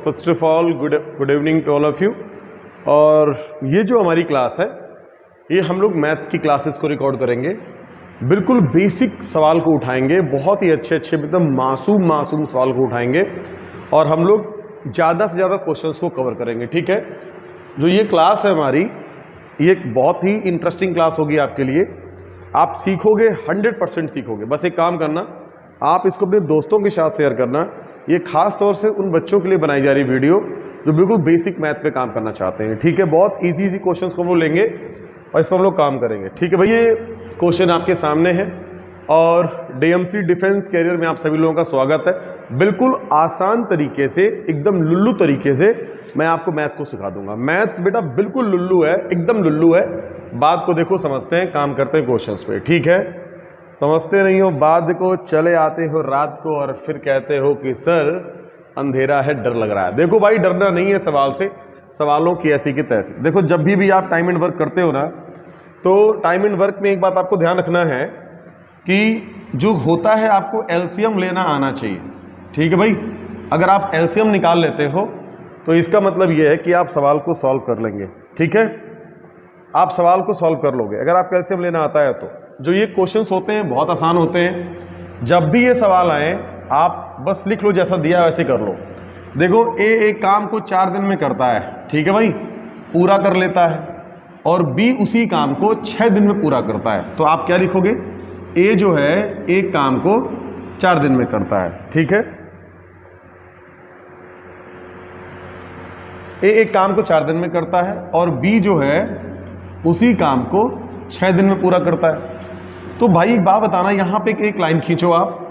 First of all good evening to all of you. और ये जो हमारी क्लास है, ये हम लोग मैथ्स की क्लासेस को रिकॉर्ड करेंगे। बिल्कुल बेसिक सवाल को उठाएंगे, बहुत ही अच्छे एकदम मासूम सवाल को उठाएंगे और हम लोग ज़्यादा से ज़्यादा क्वेश्चंस को कवर करेंगे। ठीक है, जो ये क्लास है हमारी, ये एक बहुत ही इंटरेस्टिंग क्लास होगी आपके लिए। आप सीखोगे, 100% सीखोगे। बस एक काम करना, आप इसको अपने दोस्तों के साथ शेयर करना। ये खास तौर से उन बच्चों के लिए बनाई जा रही वीडियो जो बिल्कुल बेसिक मैथ पे काम करना चाहते हैं। ठीक है, बहुत इजी क्वेश्चंस को हम लोग लेंगे और इस पर हम लोग काम करेंगे। ठीक है भाई, ये क्वेश्चन आपके सामने है और डीएमसी डिफेंस कैरियर में आप सभी लोगों का स्वागत है। बिल्कुल आसान तरीके से, एकदम लुल्लू तरीके से मैं आपको मैथ को सिखा दूंगा। मैथ्स बेटा बिल्कुल लुल्लू है, एकदम लुल्लू है। बात को देखो, समझते हैं, काम करते हैं क्वेश्चंस पे। ठीक है, समझते नहीं हो बात को, चले आते हो रात को और फिर कहते हो कि सर अंधेरा है, डर लग रहा है। देखो भाई, डरना नहीं है सवाल से, सवालों की ऐसी की तैसी। देखो, जब भी आप टाइम एंड वर्क करते हो ना, तो टाइम एंड वर्क में एक बात आपको ध्यान रखना है कि जो होता है आपको एलसीएम लेना आना चाहिए। ठीक है भाई, अगर आप एलसीएम निकाल लेते हो तो इसका मतलब यह है कि आप सवाल को सॉल्व कर लेंगे। ठीक है, आप सवाल को सॉल्व कर लोगे अगर आपको एलसीएम लेना आता है तो। जो ये क्वेश्चंस होते हैं बहुत आसान होते हैं। जब भी ये सवाल आए आप बस लिख लो, जैसा दिया वैसे कर लो। देखो, ए एक काम को 4 दिन में करता है, ठीक है भाई, पूरा कर लेता है, और बी उसी काम को 6 दिन में पूरा करता है। तो आप क्या लिखोगे? ए जो है एक काम को 4 दिन में करता है। ठीक है, ए एक काम को 4 दिन में करता है और बी जो है उसी काम को 6 दिन में पूरा करता है। तो भाई एक बात बताना, यहाँ पे एक लाइन खींचो आप।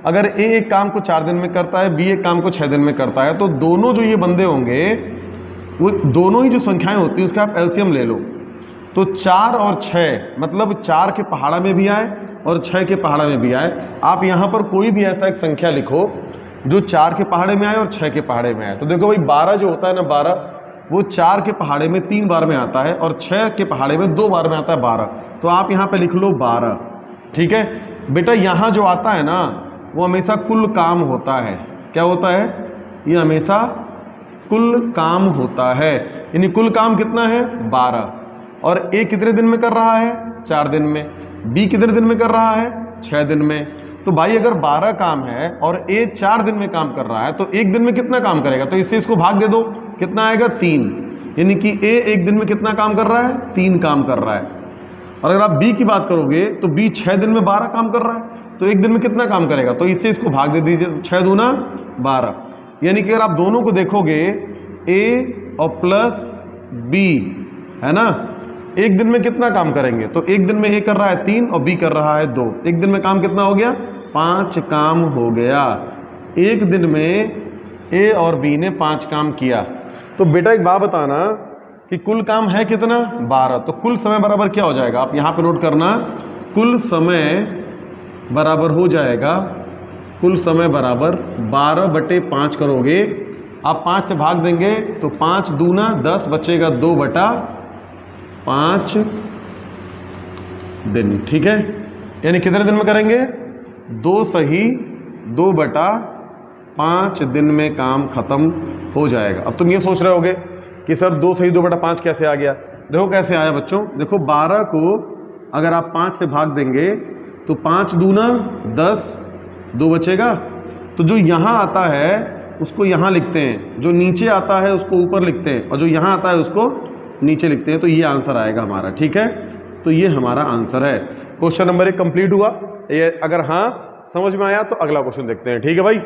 अगर ए एक काम को 4 दिन में करता है, बी एक काम को 6 दिन में करता है, तो दोनों जो ये बंदे होंगे वो दोनों ही जो संख्याएं होती हैं उसका आप एलसीएम ले लो। तो 4 और 6 मतलब 4 के पहाड़ा में भी आए और 6 के पहाड़ा में भी आए। आप यहाँ पर कोई भी ऐसा एक संख्या लिखो जो 4 के पहाड़े में आए और 6 के पहाड़े में आए। तो देखो भाई, 12 जो होता है ना, 12 वो 4 के पहाड़े में 3 बार में आता है और 6 के पहाड़े में 2 बार में आता है 12। तो आप यहाँ पे लिख लो 12। ठीक है बेटा, यहाँ जो आता है ना वो हमेशा कुल काम होता है। क्या होता है? ये हमेशा कुल काम होता है। यानी कुल काम कितना है? 12। और ए कितने दिन में कर रहा है? 4 दिन में। बी कितने दिन में कर रहा है? 6 दिन में। तो भाई अगर 12 काम है और ए 4 दिन में काम कर रहा है तो एक दिन में कितना काम करेगा? तो इससे इसको भाग दे दो, कितना आएगा? 3। यानी कि ए एक दिन में कितना काम कर रहा है? 3 काम कर रहा है। और अगर आप बी की बात करोगे तो बी 6 दिन में 12 काम कर रहा है, तो एक दिन में कितना काम करेगा? तो इससे इसको भाग दे दीजिए, 6 दूना 12। यानी कि अगर आप दोनों को देखोगे, ए और प्लस बी, है ना, एक दिन में कितना काम करेंगे? तो एक दिन में ए कर रहा है 3 और बी कर रहा है 2। एक दिन में काम कितना हो गया? 5 काम हो गया। एक दिन में ए और बी ने 5 काम किया। तो बेटा एक बात बताना कि कुल काम है कितना? 12। तो कुल समय बराबर क्या हो जाएगा? आप यहाँ पे नोट करना, कुल समय बराबर हो जाएगा, कुल समय बराबर 12/5 करोगे आप, 5 से भाग देंगे तो 5 दूना 10, बचेगा 2/5 दिन। ठीक है, यानी कितने दिन में करेंगे? 2 सही 2/5 दिन में काम खत्म हो जाएगा। अब तुम ये सोच रहे होगे कि सर 2 सही 2/5 कैसे आ गया? देखो कैसे आया बच्चों। देखो 12 को अगर आप 5 से भाग देंगे तो 5 दूना 10, 2 बचेगा। तो जो यहाँ आता है उसको यहाँ लिखते हैं, जो नीचे आता है उसको ऊपर लिखते हैं, और जो यहाँ आता है उसको नीचे लिखते हैं। तो ये आंसर आएगा हमारा। ठीक है, तो ये हमारा आंसर है। क्वेश्चन नंबर 1 कंप्लीट हुआ। ये अगर हाँ समझ में आया तो अगला क्वेश्चन देखते हैं। ठीक है भाई,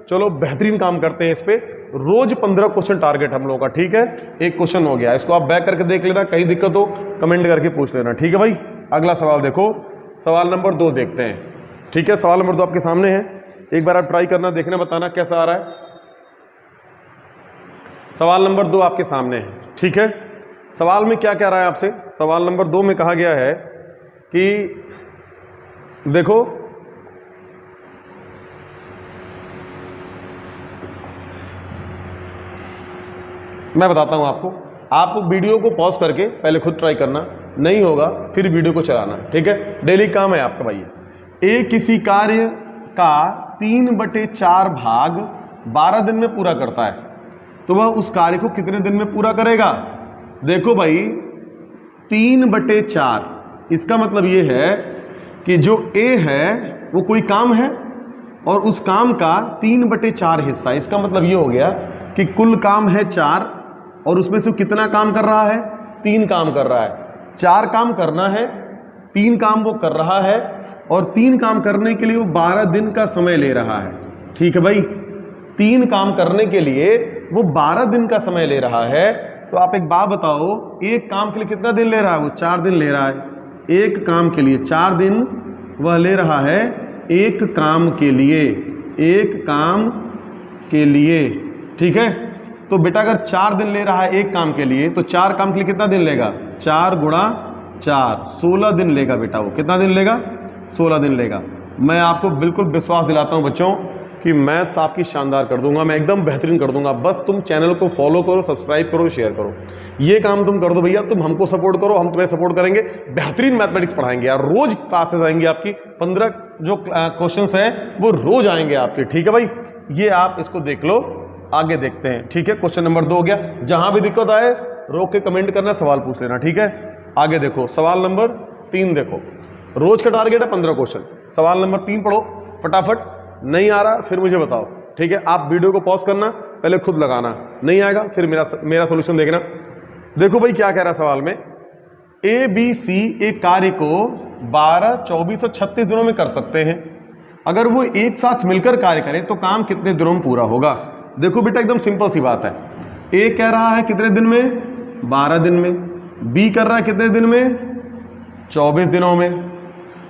चलो बेहतरीन काम करते हैं इस पे। रोज 15 क्वेश्चन टारगेट हम लोगों का। ठीक है, एक क्वेश्चन हो गया, इसको आप बैक करके देख लेना, कहीं दिक्कत हो कमेंट करके पूछ लेना। ठीक है भाई, अगला सवाल देखो, सवाल नंबर 2 देखते हैं। ठीक है, सवाल नंबर 2 आपके सामने है, एक बार आप ट्राई करना, देखना, बताना कैसा आ रहा है। सवाल नंबर 2 आपके सामने है। ठीक है, सवाल में क्या कह रहा है आपसे? सवाल नंबर 2 में कहा गया है कि देखो मैं बताता हूं आपको, आप वीडियो को पॉज करके पहले खुद ट्राई करना, नहीं होगा फिर वीडियो को चलाना। ठीक है, डेली काम है आपका भाई। ए किसी कार्य का 3/4 भाग 12 दिन में पूरा करता है, तो वह उस कार्य को कितने दिन में पूरा करेगा? देखो भाई 3/4, इसका मतलब ये है कि जो A है वो कोई काम है और उस काम का 3/4 हिस्सा। इसका मतलब ये हो गया कि कुल काम है 4 और उसमें से कितना काम कर रहा है? 3 काम कर रहा है। 4 काम करना है, 3 काम वो कर रहा है और 3 काम करने के लिए वो 12 दिन का समय ले रहा है। ठीक है भाई, 3 काम करने के लिए वो 12 दिन का समय ले रहा है। तो आप एक बात बताओ, एक काम के लिए कितना दिन ले रहा है? वो 4 दिन ले रहा है। एक काम के लिए 4 दिन वह ले रहा है, एक काम के लिए, एक काम के लिए। ठीक है, तो बेटा अगर 4 दिन ले रहा है एक काम के लिए, तो 4 काम के लिए कितना दिन लेगा? 4 गुणा 4, 16 दिन लेगा बेटा। वो कितना दिन लेगा? 16 दिन लेगा। मैं आपको बिल्कुल विश्वास दिलाता हूं बच्चों कि मैथ्स आपकी शानदार कर दूंगा, मैं एकदम बेहतरीन कर दूंगा। बस तुम चैनल को फॉलो करो, सब्सक्राइब करो, शेयर करो। ये काम तुम कर दो भैया, तुम हमको सपोर्ट करो, हम तुम्हें सपोर्ट करेंगे। बेहतरीन मैथमेटिक्स पढ़ाएंगे यार, रोज क्लासेस आएंगी आपकी। 15 जो क्वेश्चंस हैं वो रोज आएंगे आपके। ठीक है भाई, ये आप इसको देख लो, आगे देखते हैं। ठीक है, क्वेश्चन नंबर 2 हो गया। जहां भी दिक्कत आए रोक के कमेंट करना, सवाल पूछ लेना। ठीक है, आगे देखो सवाल नंबर 3 देखो। रोज का टारगेट है 15 क्वेश्चन। सवाल नंबर 3 पढ़ो फटाफट। नहीं आ रहा फिर मुझे बताओ। ठीक है, आप वीडियो को पॉज करना, पहले खुद लगाना, नहीं आएगा फिर मेरा सोल्यूशन देखना। देखो भाई क्या कह रहा है सवाल में, ABC एक कार्य को 12, 24 और 36 दिनों में कर सकते हैं। अगर वो एक साथ मिलकर कार्य करें तो काम कितने दिनों में पूरा होगा? देखो बेटा एकदम सिंपल सी बात है। A कह रहा है कितने दिन में? 12 दिन में। B कर रहा है कितने दिन में? 24 दिनों में।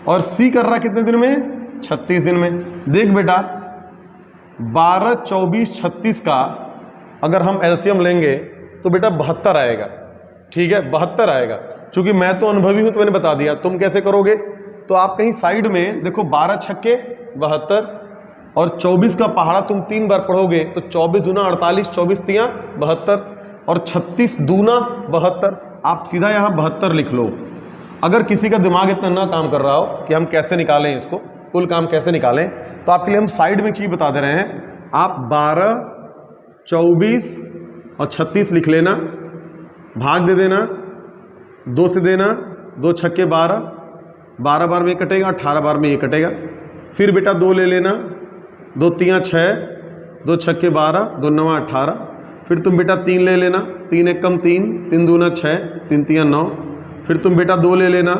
और C कर रहा है कितने दिन में? 36 दिन में। देख बेटा 12, 24, 36 का अगर हम एलसीएम लेंगे तो बेटा 72 आएगा। ठीक है, 72 आएगा। क्योंकि मैं तो अनुभवी हूं तो मैंने बता दिया। तुम कैसे करोगे? तो आप कहीं साइड में देखो 12 छक्के 72 और 24 का पहाड़ा तुम 3 बार पढ़ोगे तो 24 दूना 48, 24 तियां 72 और 36 दूना 72। आप सीधा यहां 72 लिख लो। अगर किसी का दिमाग इतना ना काम कर रहा हो कि हम कैसे निकालें इसको, कुल काम कैसे निकालें, तो आपके लिए हम साइड में एक चीज बता दे रहे हैं। आप 12, 24 और 36 लिख लेना, भाग दे देना 2 से देना, 2 छक्के 12, 12 बार में कटेगा, 18 बार में ये कटेगा। फिर बेटा 2 ले लेना, 2 तियां 6, 2 छक्के 12, 2 नवा 18। फिर तुम बेटा 3 ले लेना, 3 एक कम 3, 3 दूना 6, 3 तियां 9। फिर तुम बेटा 2 ले लेना,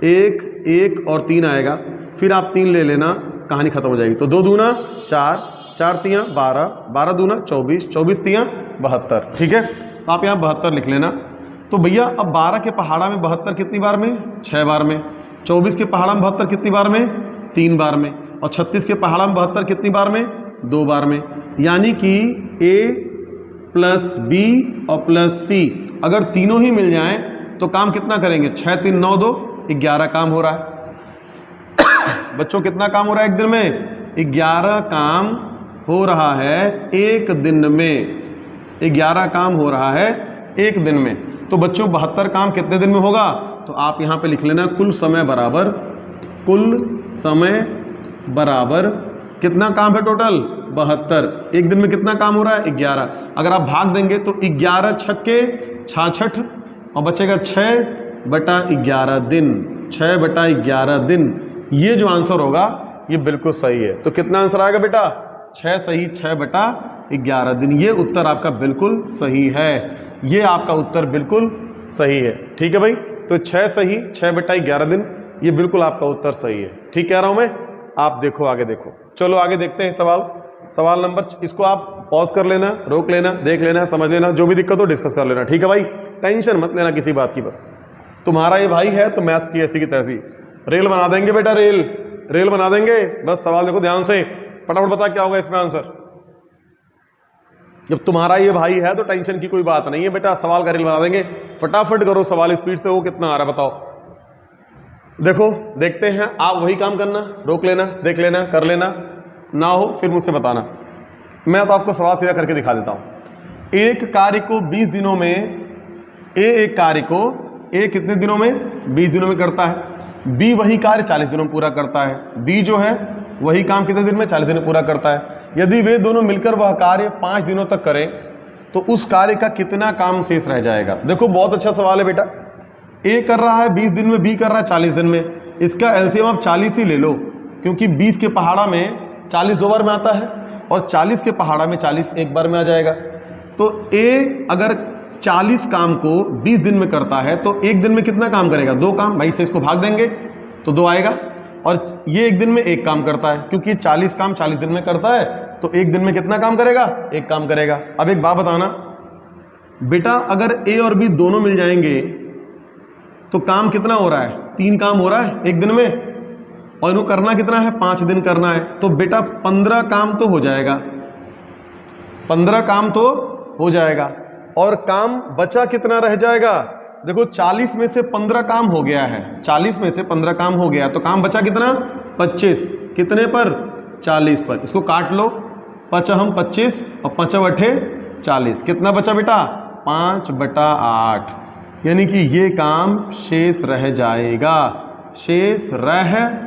1, 1 और 3 आएगा। फिर आप 3 ले लेना, कहानी खत्म हो जाएगी। तो 2 दूना 4, 4 तियां 12, 12 दूना 24, 24 तियां 72। ठीक है, तो आप यहाँ 72 लिख लेना। तो भैया अब 12 के पहाड़ा में 72 कितनी बार में? 6 बार में। 24 के पहाड़ा में 72 कितनी बार में? 3 बार में। और 36 के पहाड़ा में 72 कितनी बार में? 2 बार में। यानी कि A प्लस B और प्लस C अगर तीनों ही मिल जाएं तो काम कितना करेंगे? 6, 3, 9, 2, 11 काम हो रहा है। बच्चों कितना काम हो रहा है एक दिन में? 11 काम हो रहा है एक दिन में। 11 काम हो रहा है एक दिन में। तो बच्चों 72 काम कितने दिन में होगा? तो आप यहां पे लिख लेना कुल समय बराबर, कुल समय बराबर कितना काम है टोटल? 72। एक दिन में कितना काम हो रहा है? 11। अगर आप भाग देंगे तो 11 छक्के 66 और बचेगा 6/11 दिन। 6/11 दिन ये जो आंसर होगा ये बिल्कुल सही है। तो कितना आंसर आएगा बेटा? 6 सही, 6/11 दिन। ये उत्तर आपका बिल्कुल सही है। ये आपका उत्तर बिल्कुल सही है। ठीक है भाई, तो 6 सही, 6/11 दिन, ये बिल्कुल आपका उत्तर सही है। ठीक कह रहा हूं मैं? आप देखो आगे देखो। चलो आगे देखते हैं सवाल नंबर, इसको आप पॉज कर लेना, रोक लेना, देख लेना, समझ लेना, जो भी दिक्कत हो डिस्कस कर लेना। ठीक है भाई, टेंशन मत लेना किसी बात की। बस तुम्हारा ये भाई है तो मैथ्स की ऐसी की तैसी रेल बना देंगे बेटा, रेल बना देंगे। बस सवाल देखो ध्यान से, फटाफट बता क्या होगा इसमें आंसर। जब तुम्हारा ये भाई है तो टेंशन की कोई बात नहीं है बेटा, सवाल का रेल बना देंगे। फटाफट करो सवाल स्पीड से। वो कितना आ रहा है बताओ? देखो देखते हैं। आप वही काम करना, रोक लेना, देख लेना, कर लेना, ना हो फिर मुझसे बताना। मैं तो आपको सवाल सीधा करके दिखा देता हूं। एक कार्य को 20 दिनों में एक कार्य को कितने दिनों में? 20 दिनों में करता है। B वही कार्य 40 दिनों में पूरा करता है। B जो है वही काम कितने दिन में? 40 दिन में पूरा करता है। यदि वे दोनों मिलकर वह कार्य 5 दिनों तक करें तो उस कार्य का कितना काम शेष रह जाएगा। देखो बहुत अच्छा सवाल है बेटा। ए कर रहा है 20 दिन में, बी कर रहा है 40 दिन में। इसका एलसीएम आप 40 ही ले लो, क्योंकि 20 के पहाड़ा में 40 2 बार में आता है और 40 के पहाड़ा में 40 एक बार में आ जाएगा। तो ए अगर 40 काम को 20 दिन में करता है तो एक दिन में कितना काम करेगा? 2 काम। भाई से इसको भाग देंगे तो 2 आएगा। और ये एक दिन में 1 काम करता है, क्योंकि 40 काम 40 दिन में करता है, तो एक दिन में कितना काम करेगा? 1 काम करेगा। अब एक बात बताना बेटा, अगर ए और बी दोनों मिल जाएंगे तो काम कितना हो रहा है? 3 काम हो रहा है एक दिन में, और इनको करना कितना है? 5 दिन करना है। तो बेटा 15 काम तो हो जाएगा, 15 काम तो हो जाएगा। और काम बचा कितना रह जाएगा? देखो 40 में से 15 काम हो गया है, 40 में से 15 काम हो गया, तो काम बचा कितना? 25। कितने पर? 40 पर। इसको काट लो, 5 25 और 5 8 40। कितना बचा बेटा? 5/8। यानी कि ये काम शेष रह जाएगा, शेष रह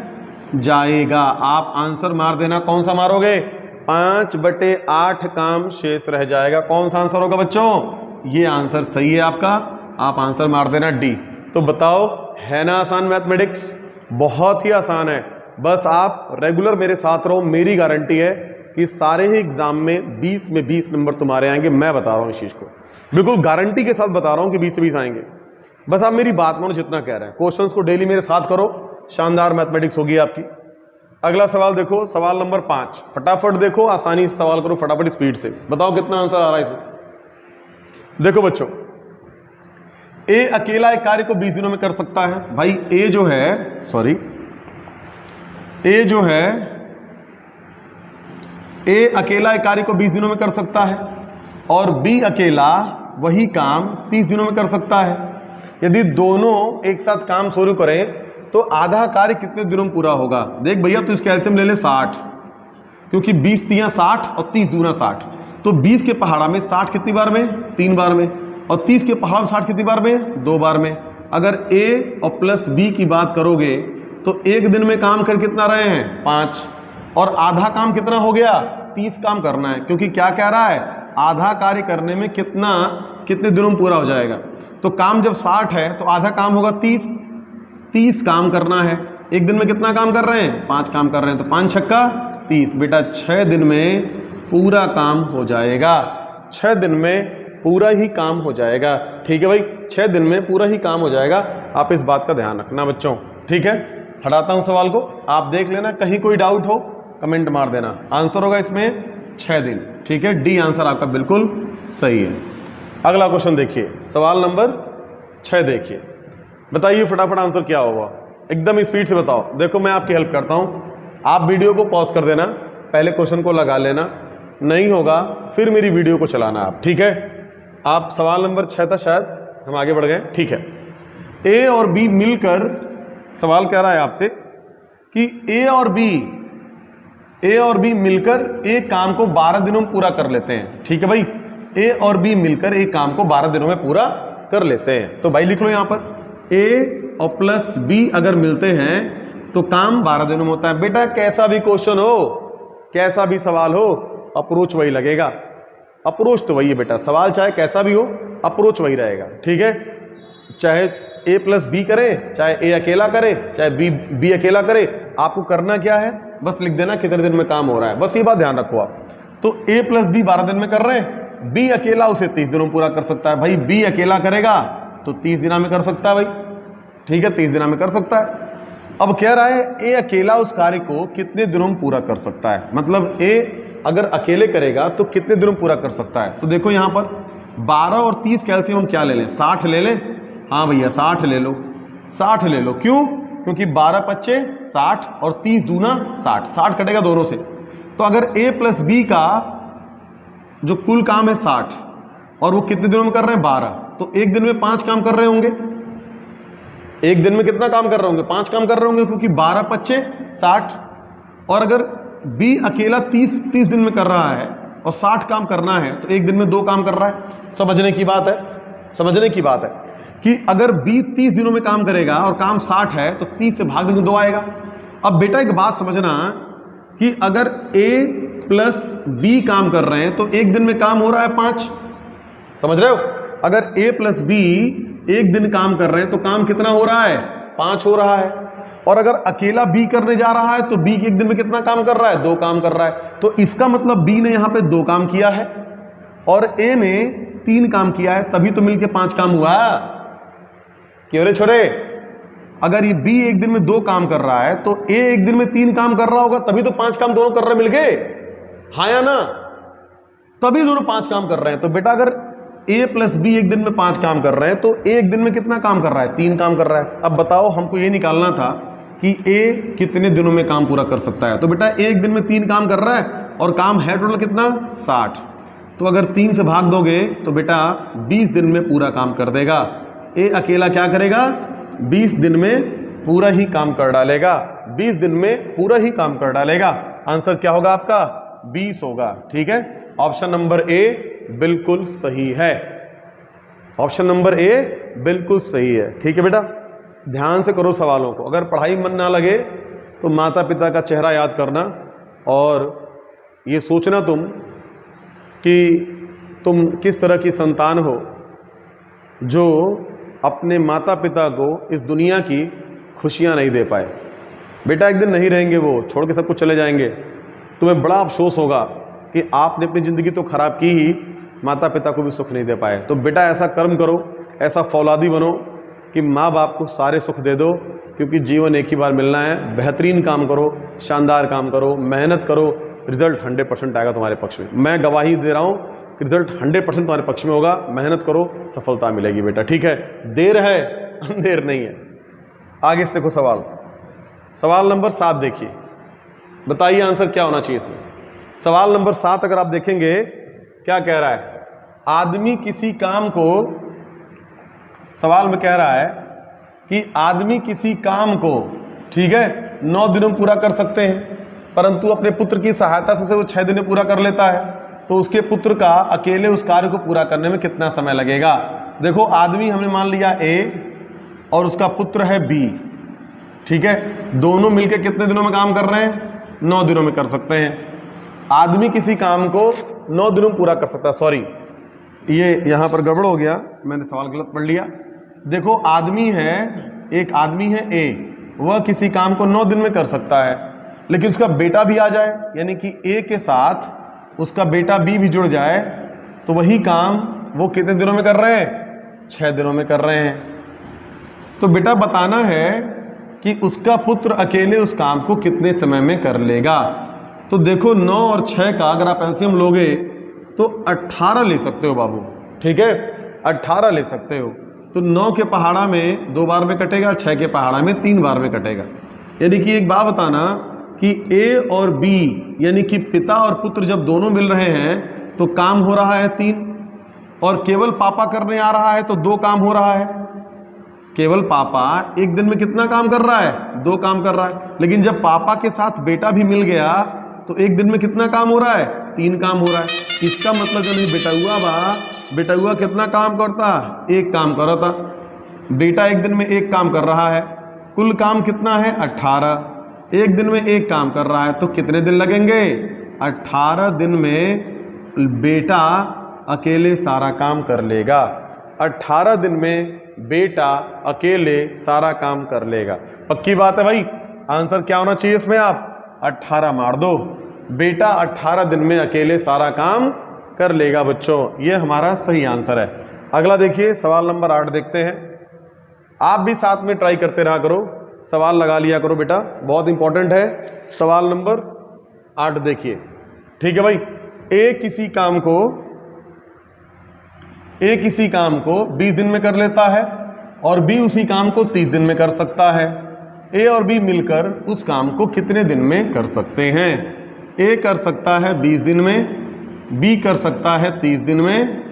जाएगा। आप आंसर मार देना। कौन सा मारोगे? 5/8 काम शेष रह जाएगा। कौन सा आंसर होगा बच्चों? ये आंसर सही है आपका। आप आंसर मार देना डी। तो बताओ, है ना आसान मैथमेटिक्स? बहुत ही आसान है। बस आप रेगुलर मेरे साथ रहो, मेरी गारंटी है कि सारे ही एग्जाम में 20 में 20 नंबर तुम्हारे आएंगे। मैं बता रहा हूं इस चीज को, बिल्कुल गारंटी के साथ बता रहा हूं कि 20 से 20 आएंगे। बस आप मेरी बात मानो जितना कह रहे हैं। क्वेश्चंस को डेली मेरे साथ करो, शानदार मैथमेटिक्स होगी आपकी। अगला सवाल देखो, सवाल नंबर 5। फटाफट देखो, आसानी से सवाल करो, फटाफट स्पीड से बताओ कितना आंसर आ रहा है इसमें। देखो बच्चों, ए अकेला एक कार्य को 20 दिनों में कर सकता है। भाई ए जो है, ए अकेला एक कार्य को 20 दिनों में कर सकता है और बी अकेला वही काम 30 दिनों में कर सकता है। यदि दोनों एक साथ काम शुरू करें तो आधा कार्य कितने दिनों में पूरा होगा? देख भैया, तो इसके एलसीएम ले ले 60, क्योंकि 20 तियां 60 और 30 दूना 60। तो 20 के पहाड़ा में 60 कितनी बार में? 3 बार में। और 30 के पहाड़ा में 60 कितनी बार में? 2 बार में। अगर ए और प्लस बी की बात करोगे तो एक दिन में काम कर कितना रहे हैं? 5। और आधा काम कितना हो गया? 30 काम करना है, क्योंकि क्या कह रहा है? आधा कार्य करने में कितने दिनों में पूरा हो जाएगा। तो काम जब 60 है तो आधा काम होगा 30 काम करना है। एक दिन में कितना काम कर रहे हैं? 5 काम कर रहे हैं, तो 5 छक्का 30। बेटा 6 दिन में पूरा काम हो जाएगा, 6 दिन में पूरा ही काम हो जाएगा। ठीक है भाई, 6 दिन में पूरा ही काम हो जाएगा। आप इस बात का ध्यान रखना बच्चों, ठीक है। हटाता हूं सवाल को, आप देख लेना, कहीं कोई डाउट हो कमेंट मार देना। आंसर होगा इसमें 6 दिन। ठीक है, डी आंसर आपका बिल्कुल सही है। अगला क्वेश्चन देखिए, सवाल नंबर 6 देखिए। बताइए फटाफट आंसर क्या होगा, एकदम स्पीड से बताओ। देखो मैं आपकी हेल्प करता हूं, आप वीडियो को पॉज कर देना, पहले क्वेश्चन को लगा लेना, नहीं होगा फिर मेरी वीडियो को चलाना आप। ठीक है, आप सवाल नंबर 6 था, शायद हम आगे बढ़ गए। ठीक है, ए और बी मिलकर, सवाल कह रहा है आपसे कि ए और बी मिलकर एक काम को 12 दिनों में पूरा कर लेते हैं। ठीक है भाई, ए और बी मिलकर एक काम को 12 दिनों में पूरा कर लेते हैं। तो भाई लिख लो यहां पर, ए और प्लस बी अगर मिलते हैं तो काम 12 दिनों में होता है। बेटा कैसा भी क्वेश्चन हो, कैसा भी सवाल हो, अप्रोच वही लगेगा। अप्रोच तो वही है बेटा, सवाल चाहे कैसा भी हो अप्रोच वही रहेगा। ठीक है, चाहे ए प्लस बी करे, चाहे ए अकेला करे, चाहे बी अकेला करे, आपको करना क्या है? बस लिख देना कितने दिन में काम हो रहा है, बस ये बात ध्यान रखो आप। तो ए प्लस बी 12 दिन में कर रहे हैं, बी अकेला उसे 30 दिनों में पूरा कर सकता है। भाई बी अकेला करेगा तो 30 दिनों में कर सकता है भाई। ठीक है, 30 दिनों में कर सकता है। अब कह रहा है ए अकेला उस कार्य को कितने दिनों में पूरा कर सकता है, मतलब ए अगर अकेले करेगा तो कितने दिनों में पूरा कर सकता है। तो देखो यहां पर 12 और 30 कैल्शियम हम क्या ले लें? 60 ले लें। हाँ भैया 60 ले लो, 60 ले लो। क्यों? क्योंकि 12 पच्चे 60 और 30 दूना 60, 60 कटेगा दोनों से। तो अगर ए प्लस बी का जो कुल काम है 60 और वो कितने दिनों में कर रहे हैं? 12, तो एक दिन में 5 काम कर रहे होंगे। एक दिन में कितना काम कर रहे होंगे? 5 काम कर रहे होंगे, क्योंकि 12 पच्चे 60। और अगर बी अकेला 30 दिन में कर रहा है और 60 काम करना है तो एक दिन में 2 काम कर रहा है। समझने की बात है, समझने की बात है कि अगर बी 30 दिनों में काम करेगा और काम 60 है तो 30 से भाग देंगे 2 आएगा। अब बेटा एक बात समझना कि अगर ए प्लस बी काम कर रहे हैं तो एक दिन में काम हो रहा है 5, समझ रहे हो? अगर ए प्लस बी एक दिन काम कर रहे हैं तो काम कितना हो रहा है? 5 हो रहा है। और अगर अकेला बी करने जा रहा है तो बी एक दिन में कितना काम कर रहा है? 2 काम कर रहा है। तो इसका मतलब बी ने यहां पे 2 काम किया है और ए ने 3 काम किया है, तभी तो मिलके 5 काम हुआ। क्यों रे छोरे? अगर ये बी एक दिन में 2 काम कर रहा है तो ए एक दिन में 3 काम कर रहा होगा, तभी तो 5 काम दोनों कर रहे मिलके, हाँ या ना? तभी दोनों 5 काम कर रहे हैं। तो बेटा अगर ए प्लस बी एक दिन में 5 काम कर रहे हैं तो ए एक दिन में कितना काम कर रहा है? 3 काम कर रहा है। अब बताओ, हमको ये निकालना था कि ए कितने दिनों में काम पूरा कर सकता है। तो बेटा ए एक दिन में 3 काम कर रहा है और काम है टोटल कितना? 60। तो अगर 3 से भाग दोगे तो बेटा 20 दिन में पूरा काम कर देगा। ए अकेला क्या करेगा? 20 दिन में पूरा ही काम कर डालेगा। 20 दिन में पूरा ही काम कर डालेगा। आंसर क्या होगा आपका? 20 होगा। ठीक है, ऑप्शन नंबर ए बिल्कुल सही है। ऑप्शन नंबर ए बिल्कुल सही है। ठीक है बेटा, ध्यान से करो सवालों को। अगर पढ़ाई मन ना लगे तो माता पिता का चेहरा याद करना और ये सोचना तुम कि तुम किस तरह की संतान हो जो अपने माता पिता को इस दुनिया की खुशियां नहीं दे पाए। बेटा एक दिन नहीं रहेंगे, वो छोड़ के सब कुछ चले जाएंगे। तुम्हें बड़ा अफसोस होगा कि आपने अपनी ज़िंदगी तो खराब की ही, माता पिता को भी सुख नहीं दे पाए। तो बेटा ऐसा कर्म करो, ऐसा फौलादी बनो कि माँ बाप को सारे सुख दे दो, क्योंकि जीवन एक ही बार मिलना है। बेहतरीन काम करो, शानदार काम करो, मेहनत करो, रिजल्ट 100% आएगा तुम्हारे पक्ष में। मैं गवाही दे रहा हूँ कि रिजल्ट 100% तुम्हारे पक्ष में होगा। मेहनत करो, सफलता मिलेगी बेटा। ठीक है, देर है अंधेर नहीं है। आगे से देखो सवाल, सवाल नंबर 7 देखिए, बताइए आंसर क्या होना चाहिए इसमें। सवाल नंबर 7 अगर आप देखेंगे क्या कह रहा है? आदमी किसी काम को, सवाल में कह रहा है कि आदमी किसी काम को, ठीक है, 9 दिनों में पूरा कर सकते हैं, परंतु अपने पुत्र की सहायता से वो 6 दिन में पूरा कर लेता है। तो उसके पुत्र का अकेले उस कार्य को पूरा करने में कितना समय लगेगा? देखो आदमी हमने मान लिया ए और उसका पुत्र है बी, ठीक है, दोनों मिलकर कितने दिनों में काम कर रहे हैं? 9 दिनों में कर सकते हैं। आदमी किसी काम को 9 दिनों में पूरा कर सकता है। सॉरी, ये यहां पर गड़बड़ हो गया, मैंने सवाल गलत पढ़ लिया। देखो आदमी है, एक आदमी है ए, वह किसी काम को 9 दिन में कर सकता है, लेकिन उसका बेटा भी आ जाए, यानी कि ए के साथ उसका बेटा बी भी जुड़ जाए, तो वही काम वो कितने दिनों में कर रहे हैं? 6 दिनों में कर रहे हैं। तो बेटा बताना है कि उसका पुत्र अकेले उस काम को कितने समय में कर लेगा। तो देखो 9 और 6 का अगर आप एलसीएम लोगे तो 18 ले सकते हो बाबू। ठीक है, 18 ले सकते हो। तो 9 के पहाड़ा में 2 बार में कटेगा, 6 के पहाड़ा में 3 बार में कटेगा। यानी कि एक बात बताना कि ए और बी यानी कि पिता और पुत्र जब दोनों मिल रहे हैं तो काम हो रहा है 3, और केवल पापा करने आ रहा है तो 2 काम हो रहा है। केवल पापा एक दिन में कितना काम कर रहा है? 2 काम कर रहा है। लेकिन जब पापा के साथ बेटा भी मिल गया तो एक दिन में कितना काम हो रहा है? 3 काम हो रहा है। इसका मतलब जो नहीं बेटा हुआ कितना काम करता? 1 काम कर रहा था। बेटा एक दिन में 1 काम कर रहा है, कुल काम कितना है? 18। एक दिन में 1 काम कर रहा है तो कितने दिन लगेंगे? 18 दिन में बेटा अकेले सारा काम कर लेगा। 18 दिन में बेटा अकेले सारा काम कर लेगा। पक्की बात है भाई। आंसर क्या होना चाहिए इसमें? आप 18 मार दो। बेटा 18 दिन में अकेले सारा काम कर लेगा बच्चों, ये हमारा सही आंसर है। अगला देखिए, सवाल नंबर 8 देखते हैं। आप भी साथ में ट्राई करते रहा करो, सवाल लगा लिया करो बेटा, बहुत इंपॉर्टेंट है। सवाल नंबर 8 देखिए, ठीक है भाई। ए किसी काम को 20 दिन में कर लेता है और बी उसी काम को 30 दिन में कर सकता है। ए और बी मिलकर उस काम को कितने दिन में कर सकते हैं? ए कर सकता है 20 दिन में, बी कर सकता है 30 दिन में।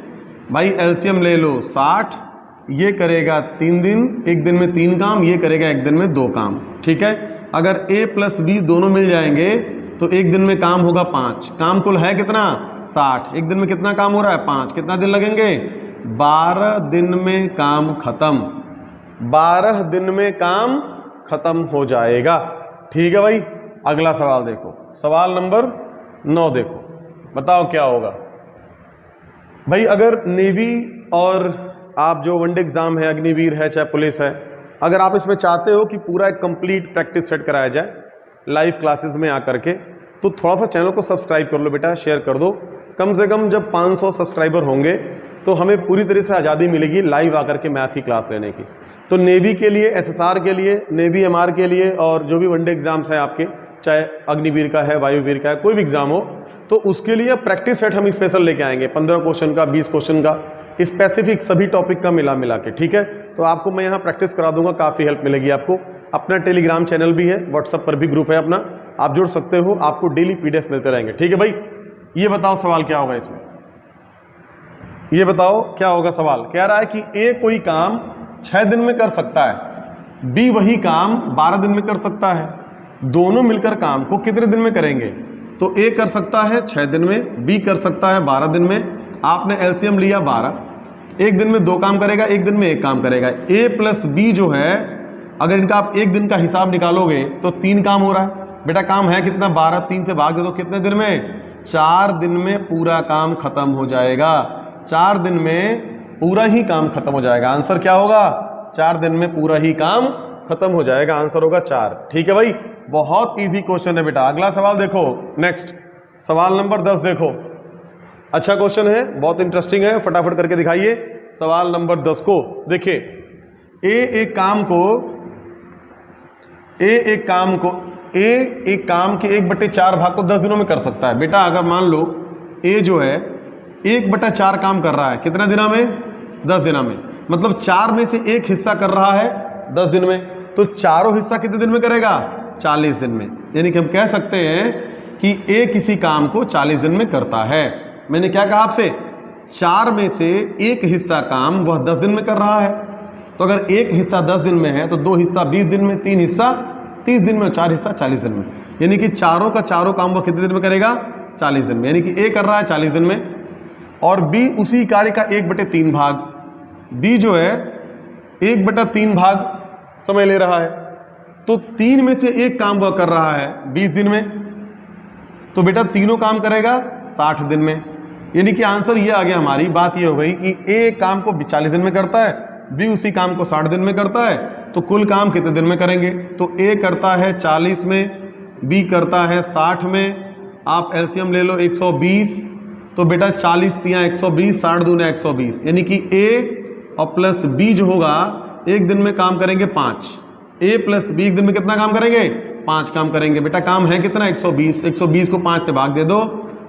भाई एलसीएम ले लो 60, ये करेगा 3 दिन, एक दिन में 3 काम, ये करेगा एक दिन में 2 काम। ठीक है, अगर ए प्लस बी दोनों मिल जाएंगे तो एक दिन में काम होगा 5। काम कुल है कितना? 60। एक दिन में कितना काम हो रहा है? 5। कितना दिन लगेंगे? 12 दिन में काम खत्म। 12 दिन में काम खत्म हो जाएगा। ठीक है भाई। अगला सवाल देखो, सवाल नंबर 9 देखो, बताओ क्या होगा भाई। अगर नेवी और आप जो वनडे एग्जाम है, अग्निवीर है, चाहे पुलिस है, अगर आप इसमें चाहते हो कि पूरा एक कंप्लीट प्रैक्टिस सेट कराया जाए लाइव क्लासेस में आकर के, तो थोड़ा सा चैनल को सब्सक्राइब कर लो बेटा, शेयर कर दो। कम से कम जब 500 सब्सक्राइबर होंगे तो हमें पूरी तरह से आज़ादी मिलेगी लाइव आकर के मैथ की क्लास लेने की। तो नेवी के लिए, एसएसआर के लिए, नेवी एमआर के लिए, और जो भी वनडे एग्जाम्स हैं आपके, चाहे अग्निवीर का है, वायुवीर का है, कोई भी एग्जाम हो, तो उसके लिए प्रैक्टिस सेट हम स्पेशल लेके आएंगे, 15 क्वेश्चन का, 20 क्वेश्चन का, स्पेसिफिक सभी टॉपिक का मिला के, ठीक है। तो आपको मैं यहाँ प्रैक्टिस करा दूंगा, काफ़ी हेल्प मिलेगी आपको। अपना टेलीग्राम चैनल भी है, व्हाट्सएप पर भी ग्रुप है अपना, आप जुड़ सकते हो, आपको डेली पीडीएफ मिलते रहेंगे, ठीक है भाई। ये बताओ सवाल क्या होगा इसमें, ये बताओ क्या होगा सवाल। कह रहा है कि ए कोई काम 6 दिन में कर सकता है, बी वही काम 12 दिन में कर सकता है, दोनों मिलकर काम को कितने दिन में करेंगे। तो ए कर सकता है 6 दिन में, बी कर सकता है 12 दिन में। आपने एलसीएम लिया 12, एक दिन में 2 काम करेगा, एक दिन में 1 काम करेगा। ए प्लस बी जो है, अगर इनका आप एक दिन का हिसाब निकालोगे तो 3 काम हो रहा है बेटा। काम है कितना, 12, 3 से भाग दे दो, कितने दिन में, 4 दिन में पूरा काम खत्म हो जाएगा। 4 दिन में पूरा ही काम खत्म हो जाएगा। आंसर क्या होगा, 4 दिन में पूरा ही काम खत्म हो जाएगा, आंसर होगा 4, ठीक है भाई। बहुत इजी क्वेश्चन है बेटा। अगला सवाल देखो, नेक्स्ट सवाल नंबर 10 देखो, अच्छा क्वेश्चन है, बहुत इंटरेस्टिंग है, फटाफट करके दिखाइए सवाल नंबर 10 को। देखिए, ए एक काम के 1/4 भाग को 10 दिनों में कर सकता है बेटा। अगर मान लो ए जो है 1/4 काम कर रहा है, कितने दिनों में, 10 दिनों में, मतलब 4 में से 1 हिस्सा कर रहा है 10 दिन में, तो चारों हिस्सा कितने दिन में करेगा, 40 दिन में। यानी कि हम कह सकते हैं कि ए किसी काम को 40 दिन में करता है। मैंने क्या कहा आपसे, 4 में से 1 हिस्सा काम वह 10 दिन में कर रहा है। तो अगर 1 हिस्सा 10 दिन में है तो 2 हिस्सा 20 दिन में, 3 हिस्सा 30 दिन में, 4 हिस्सा 40 दिन में। यानी कि चारों का चारों काम वह कितने दिन में करेगा, 40 दिन में। यानी कि ए कर रहा है 40 दिन में, और बी उसी कार्य का 1/3 भाग, बी जो है 1/3 भाग समय ले रहा है। तो 3 में से 1 काम वह कर रहा है 20 दिन में, तो बेटा तीनों काम करेगा 60 दिन में। यानी कि आंसर ये आ गया, हमारी बात ये हो गई कि ए काम को 40 दिन में करता है, बी उसी काम को 60 दिन में करता है, तो कुल काम कितने दिन में करेंगे। तो ए करता है 40 में, बी करता है 60 में, आप एलसीएम ले लो 120, तो बेटा 40 × 120, 60 दूना 120, यानी कि ए और प्लस बी जो होगा एक दिन में काम करेंगे 5, ए प्लस बी एक दिन में कितना काम करेंगे, 5 काम करेंगे। बेटा काम है कितना, 120, 120 को 5 से भाग दे दो,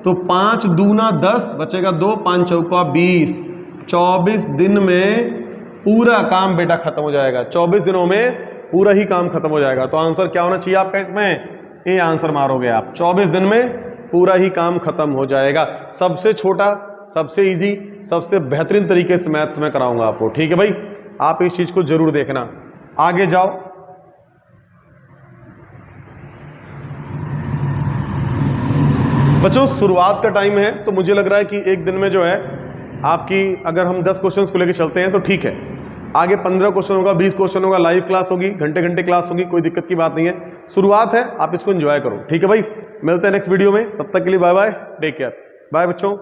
तो 5 दूना 10, बचेगा 2, 5 चौका 20, 24 दिन में पूरा काम बेटा खत्म हो जाएगा। 24 दिनों में पूरा ही काम खत्म हो जाएगा। तो आंसर क्या होना चाहिए आपका इसमें, ए आंसर मारोगे आप, 24 दिन में पूरा ही काम खत्म हो जाएगा। सबसे छोटा, सबसे इजी, सबसे बेहतरीन तरीके से मैथ्स में कराऊंगा आपको, ठीक है भाई। आप इस चीज को जरूर देखना। आगे जाओ, बच्चों शुरुआत का टाइम है, तो मुझे लग रहा है कि एक दिन में जो है आपकी, अगर हम 10 क्वेश्चंस को लेकर चलते हैं तो ठीक है। आगे 15 क्वेश्चन होगा, 20 क्वेश्चन होगा, लाइव क्लास होगी, घंटे घंटे क्लास होगी, कोई दिक्कत की बात नहीं है। शुरुआत है, आप इसको एंजॉय करो, ठीक है भाई। मिलते हैं नेक्स्ट वीडियो में, तब तक के लिए bye bye, take care, bye बच्चों।